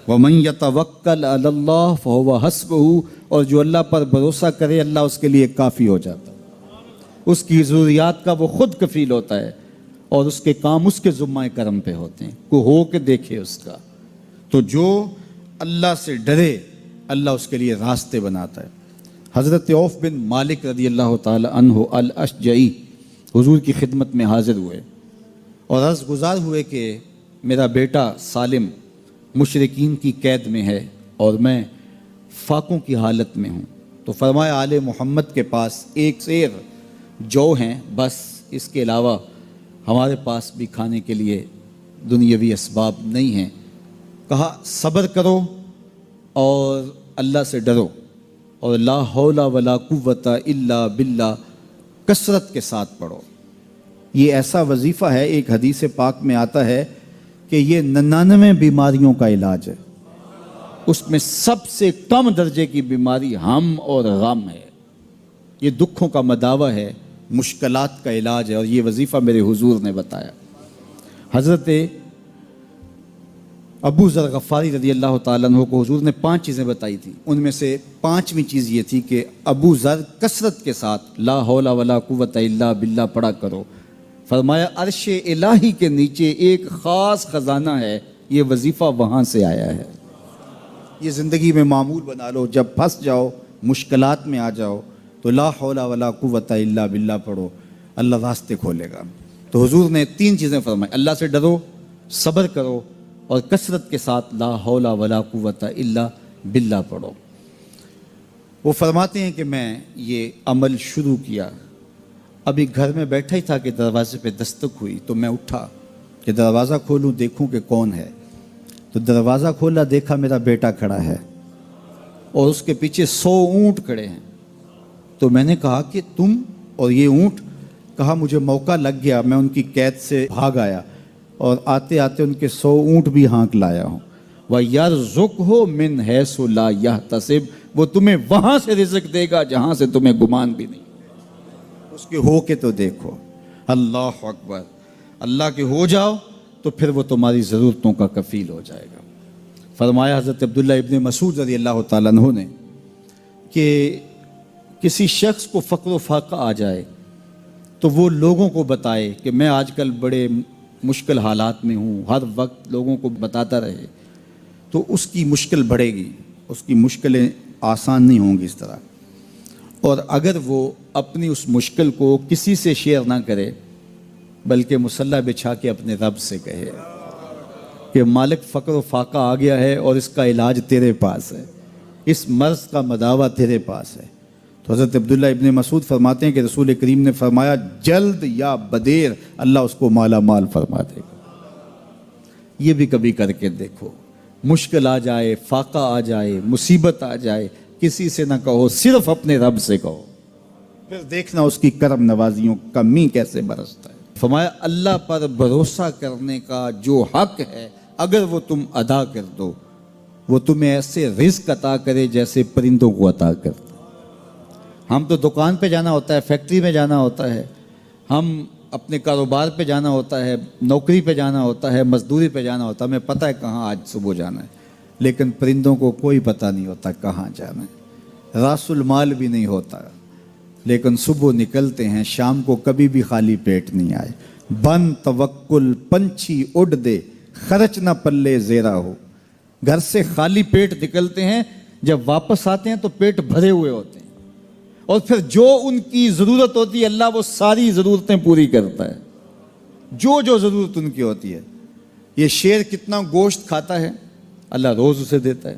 وَمَن يَتَوَكَّلْ عَلَى اللَّهِ فَهُوَ حَسْبُهُ، اور جو اللہ پر بھروسہ کرے اللہ اس کے لیے کافی ہو جاتا ہے، اس کی ضروریات کا وہ خود کفیل ہوتا ہے، اور اس کے کام اس کے ذمہ کرم پہ ہوتے ہیں، کو ہو کے دیکھے اس کا۔ تو جو اللہ سے ڈرے اللہ اس کے لیے راستے بناتا ہے۔ حضرت عوف بن مالک رضی اللہ تعالی عنہ الاشجعی حضور کی خدمت میں حاضر ہوئے اور عرض گزار ہوئے کہ میرا بیٹا سالم مشرکین کی قید میں ہے اور میں فاقوں کی حالت میں ہوں، تو فرمایا آل محمد کے پاس ایک سیر جو ہیں، بس اس کے علاوہ ہمارے پاس بھی کھانے کے لیے دنیاوی اسباب نہیں ہیں۔ کہا صبر کرو اور اللہ سے ڈرو، اور لا حول ولا قوت الا باللہ کثرت کے ساتھ پڑھو۔ یہ ایسا وظیفہ ہے، ایک حدیث پاک میں آتا ہے کہ یہ 99 بیماریوں کا علاج ہے، اس میں سب سے کم درجے کی بیماری ہم اور غم ہے، یہ دکھوں کا مداوع ہے، مشکلات کا علاج ہے، اور یہ وظیفہ میرے حضور نے بتایا۔ حضرت ابو ذر غفاری رضی اللہ تعالیٰ عنہ کو حضور نے 5 چیزیں بتائی تھیں، ان میں سے 5ویں چیز یہ تھی کہ ابو ذر کثرت کے ساتھ لا حول ولا قوت الا باللہ پڑھا کرو۔ فرمایا عرش الہی کے نیچے ایک خاص خزانہ ہے، یہ وظیفہ وہاں سے آیا ہے، یہ زندگی میں معمول بنا لو، جب پھنس جاؤ مشکلات میں آ جاؤ تو لا حول ولا قوت الا باللہ پڑھو، اللہ راستے کھولے گا۔ تو حضور نے 3 چیزیں فرمائی، اللہ سے ڈرو، صبر کرو، اور کثرت کے ساتھ لا حول ولا قوت الا باللہ پڑھو۔ وہ فرماتے ہیں کہ میں یہ عمل شروع کیا، ابھی گھر میں بیٹھا ہی تھا کہ دروازے پہ دستک ہوئی، تو میں اٹھا کہ دروازہ کھولوں دیکھوں کہ کون ہے، تو دروازہ کھولا، دیکھا میرا بیٹا کھڑا ہے اور اس کے پیچھے 100 اونٹ کھڑے ہیں۔ تو میں نے کہا کہ تم اور یہ اونٹ؟ کہا مجھے موقع لگ گیا، میں ان کی قید سے بھاگ آیا اور آتے آتے ان کے 100 اونٹ بھی ہانک لایا ہوں۔ وَيَرْزُقْهُ مِنْ حَيْثُ لَا يَحْتَسِبُ، وہ تمہیں وہاں سے رزق دے گا جہاں سے تمہیں گمان بھی نہیں، اس کے ہو کے تو دیکھو۔ اللہ اکبر، اللہ کے ہو جاؤ تو پھر وہ تمہاری ضرورتوں کا کفیل ہو جائے گا۔ فرمایا حضرت عبداللہ ابن مسعود رضی اللہ تعالیٰ عنہ نے کہ کسی شخص کو فقر و فاقہ آ جائے تو وہ لوگوں کو بتائے کہ میں آج کل بڑے مشکل حالات میں ہوں، ہر وقت لوگوں کو بتاتا رہے تو اس کی مشکل بڑھے گی، اس کی مشکلیں آسان نہیں ہوں گی اس طرح۔ اور اگر وہ اپنی اس مشکل کو کسی سے شیئر نہ کرے بلکہ مصلی بچھا کے اپنے رب سے کہے کہ مالک فقر و فاقہ آ گیا ہے اور اس کا علاج تیرے پاس ہے، اس مرض کا مداوع تیرے پاس ہے، تو حضرت عبداللہ ابن مسعود فرماتے ہیں کہ رسول کریم نے فرمایا جلد یا بدیر اللہ اس کو مالا مال فرما دے گا۔ یہ بھی کبھی کر کے دیکھو، مشکل آ جائے، فاقہ آ جائے، مصیبت آ جائے، کسی سے نہ کہو، صرف اپنے رب سے کہو، پھر دیکھنا اس کی کرم نوازیوں کا می کیسے برستا ہے۔ فرمایا اللہ پر بھروسہ کرنے کا جو حق ہے اگر وہ تم ادا کر دو، وہ تمہیں ایسے رزق عطا کرے جیسے پرندوں کو عطا کرتا۔ ہم تو دکان پہ جانا ہوتا ہے، فیکٹری میں جانا ہوتا ہے، ہم اپنے کاروبار پہ جانا ہوتا ہے، نوکری پہ جانا ہوتا ہے، مزدوری پہ جانا ہوتا ہے، ہمیں پتہ ہے کہاں آج صبح جانا ہے، لیکن پرندوں کو کوئی پتہ نہیں ہوتا کہاں جانا ہے، راس المال بھی نہیں ہوتا، لیکن صبح نکلتے ہیں، شام کو کبھی بھی خالی پیٹ نہیں آئے۔ بن توکل پنچھی اڑ دے، خرچ نہ پلے زیرا ہو، گھر سے خالی پیٹ نکلتے ہیں، جب واپس آتے ہیں تو پیٹ بھرے ہوئے ہوتے ہیں، اور پھر جو ان کی ضرورت ہوتی ہے اللہ وہ ساری ضرورتیں پوری کرتا ہے، جو ضرورت ان کی ہوتی ہے۔ یہ شیر کتنا گوشت کھاتا ہے اللہ روز اسے دیتا ہے،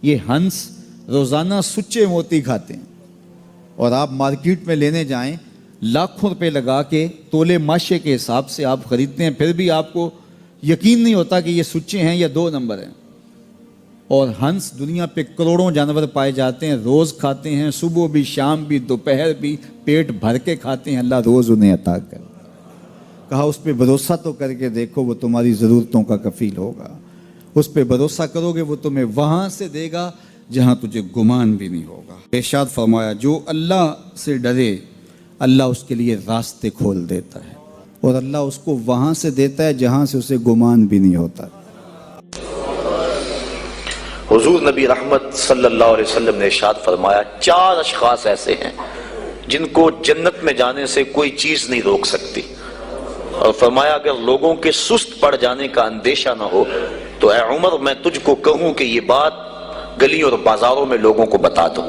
یہ ہنس روزانہ سچے موتی کھاتے ہیں، اور آپ مارکیٹ میں لینے جائیں لاکھوں روپے لگا کے تولے ماشے کے حساب سے آپ خریدتے ہیں، پھر بھی آپ کو یقین نہیں ہوتا کہ یہ سچے ہیں یا 2 نمبر ہیں۔ اور ہنس دنیا پہ کروڑوں جانور پائے جاتے ہیں، روز کھاتے ہیں، صبح بھی، شام بھی، دوپہر بھی، پیٹ بھر کے کھاتے ہیں، اللہ روز انہیں عطا کر۔ کہا اس پہ بھروسہ تو کر کے دیکھو، وہ تمہاری ضرورتوں کا کفیل ہوگا، اس پہ بھروسہ کرو گے وہ تمہیں وہاں سے دے گا جہاں تجھے گمان بھی نہیں ہوگا۔ ارشاد فرمایا جو اللہ سے ڈرے اللہ اس کے لیے راستے کھول دیتا ہے، اور اللہ اس کو وہاں سے دیتا ہے جہاں سے اسے گمان بھی نہیں ہوتا۔ حضور نبی رحمت صلی اللہ علیہ وسلم نے ارشاد فرمایا 4 اشخاص ایسے ہیں جن کو جنت میں جانے سے کوئی چیز نہیں روک سکتی، اور فرمایا اگر لوگوں کے سست پڑ جانے کا اندیشہ نہ ہو تو اے عمر میں تجھ کو کہوں کہ یہ بات گلیوں اور بازاروں میں لوگوں کو بتا دو۔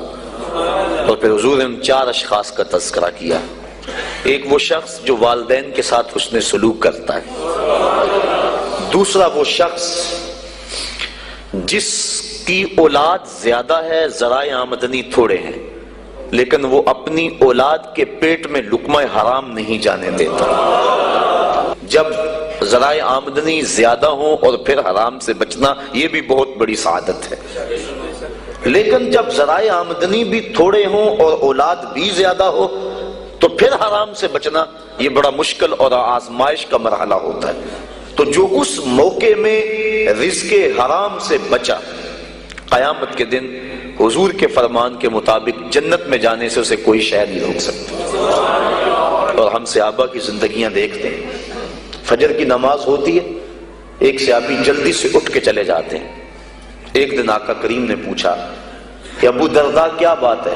اور پھر حضور نے ان 4 اشخاص کا تذکرہ کیا۔ ایک وہ شخص جو والدین کے ساتھ حسن سلوک کرتا ہے، دوسرا وہ شخص جس کی اولاد زیادہ ہے ذرائع آمدنی تھوڑے ہیں لیکن وہ اپنی اولاد کے پیٹ میں لقمہ حرام نہیں جانے دیتا۔ جب ذرائع آمدنی زیادہ ہوں اور پھر حرام سے بچنا یہ بھی بہت بڑی سعادت ہے، لیکن جب ذرائع آمدنی بھی تھوڑے ہوں اور اولاد بھی زیادہ ہو تو پھر حرام سے بچنا یہ بڑا مشکل اور آزمائش کا مرحلہ ہوتا ہے۔ تو جو اس موقع میں رزق حرام سے بچا، قیامت کے دن حضور کے فرمان کے مطابق جنت میں جانے سے اسے کوئی شے نہیں روک سکتا۔ اور ہم صحابہ کی زندگیاں دیکھتے ہیں، فجر کی نماز ہوتی ہے، ایک صحابی جلدی سے اٹھ کے چلے جاتے ہیں۔ ایک دن آقا کریم نے پوچھا کہ ابو درداء کیا بات ہے؟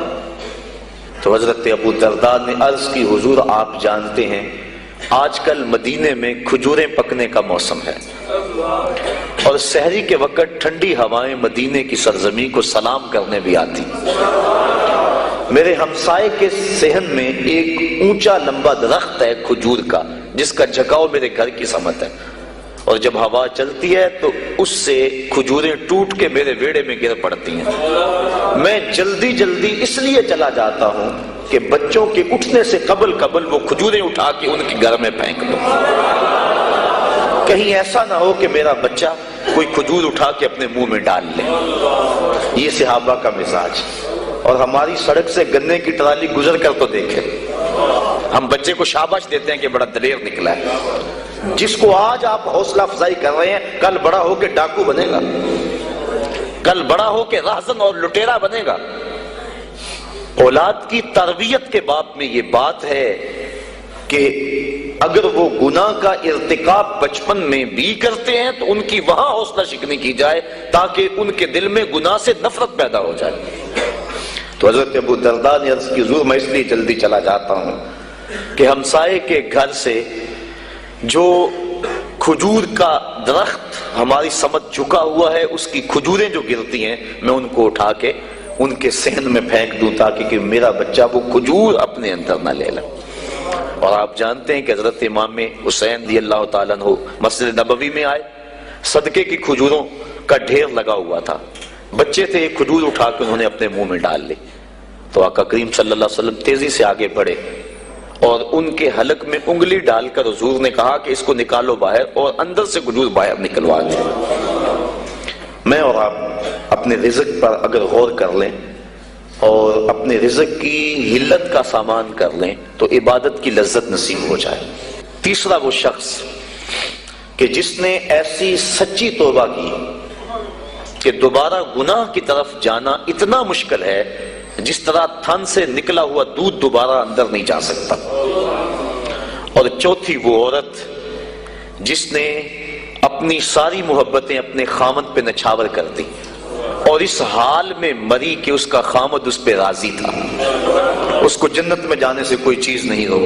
تو حضرت ابو درداء نے عرض کی حضور آپ جانتے ہیں آج کل مدینے میں کھجوریں پکنے کا موسم ہے اور سحری کے وقت ٹھنڈی ہوائیں مدینے کی سرزمین کو سلام کرنے بھی آتی۔ میرے ہمسائے کے صحن میں ایک اونچا لمبا درخت ہے کھجور کا جس کا جھکاؤ میرے گھر کی سمت ہے، اور جب ہوا چلتی ہے تو اس سے کھجوریں ٹوٹ کے میرے ویڑے میں گر پڑتی ہیں۔ میں جلدی جلدی اس لیے چلا جاتا ہوں کہ بچوں کے اٹھنے سے قبل وہ کھجوریں اٹھا کے ان کے گھر میں پھینک دوں، کہیں ایسا نہ ہو کہ میرا بچہ کوئی کھجور اٹھا کے اپنے منہ میں ڈال لے۔ یہ صحابہ کا مزاج۔ اور ہماری سڑک سے گنے کی ٹرالی گزر کر تو دیکھیں، ہم بچے کو شاباش دیتے ہیں کہ بڑا دلیر نکلا ہے۔ جس کو آج آپ حوصلہ افزائی کر رہے ہیں کل بڑا ہو کے ڈاکو بنے گا، کل بڑا ہو کے راہزن اور لٹیرا بنے گا۔ اولاد کی تربیت کے باب میں یہ بات ہے کہ اگر وہ گناہ کا ارتکاب بچپن میں بھی کرتے ہیں تو ان کی وہاں حوصلہ شکنی کی جائے تاکہ ان کے دل میں گناہ سے نفرت پیدا ہو جائے۔ تو حضرت ابو درداء نے عرض کی حضور میں اس لیے جلدی چلا جاتا ہوں کہ ہمسائے کے گھر سے جو کھجور کا درخت ہماری سمت جھکا ہوا ہے اس کی کھجوریں جو گرتی ہیں میں ان کو اٹھا کے ان کے صحن میں پھینک دوں تاکہ کہ میرا بچہ وہ کھجور اپنے اندر نہ لے لے۔ اور آپ جانتے ہیں کہ حضرت امام حسین رضی اللہ تعالیٰ عنہ مسجد نبوی میں آئے، صدقے کی کھجوروں کا ڈھیر لگا ہوا تھا، بچے تھے، ایک کھجور اٹھا کے انہوں نے اپنے منہ میں ڈال لی۔ تو آقا کریم صلی اللہ علیہ وسلم تیزی سے آگے بڑھے اور ان کے حلق میں انگلی ڈال کر حضور نے کہا کہ اس کو نکالو باہر اور اندر سے کھجور باہر نکلوا دیں۔ میں اور آپ اپنے رزق پر اگر غور کر لیں اور اپنے رزق کی حلت کا سامان کر لیں تو عبادت کی لذت نصیب ہو جائے۔ تیسرا وہ شخص کہ جس نے ایسی سچی توبہ کی کہ دوبارہ گناہ کی طرف جانا اتنا مشکل ہے جس طرح تھن سے نکلا ہوا دودھ دوبارہ اندر نہیں جا سکتا۔ اور چوتھی وہ عورت جس نے اپنی ساری محبتیں اپنے خامد پہ نچھاور کر دی اور اس حال میں مری کہ اس کا خامد اس پہ راضی تھا، اس کو جنت میں جانے سے کوئی چیز نہیں روکی۔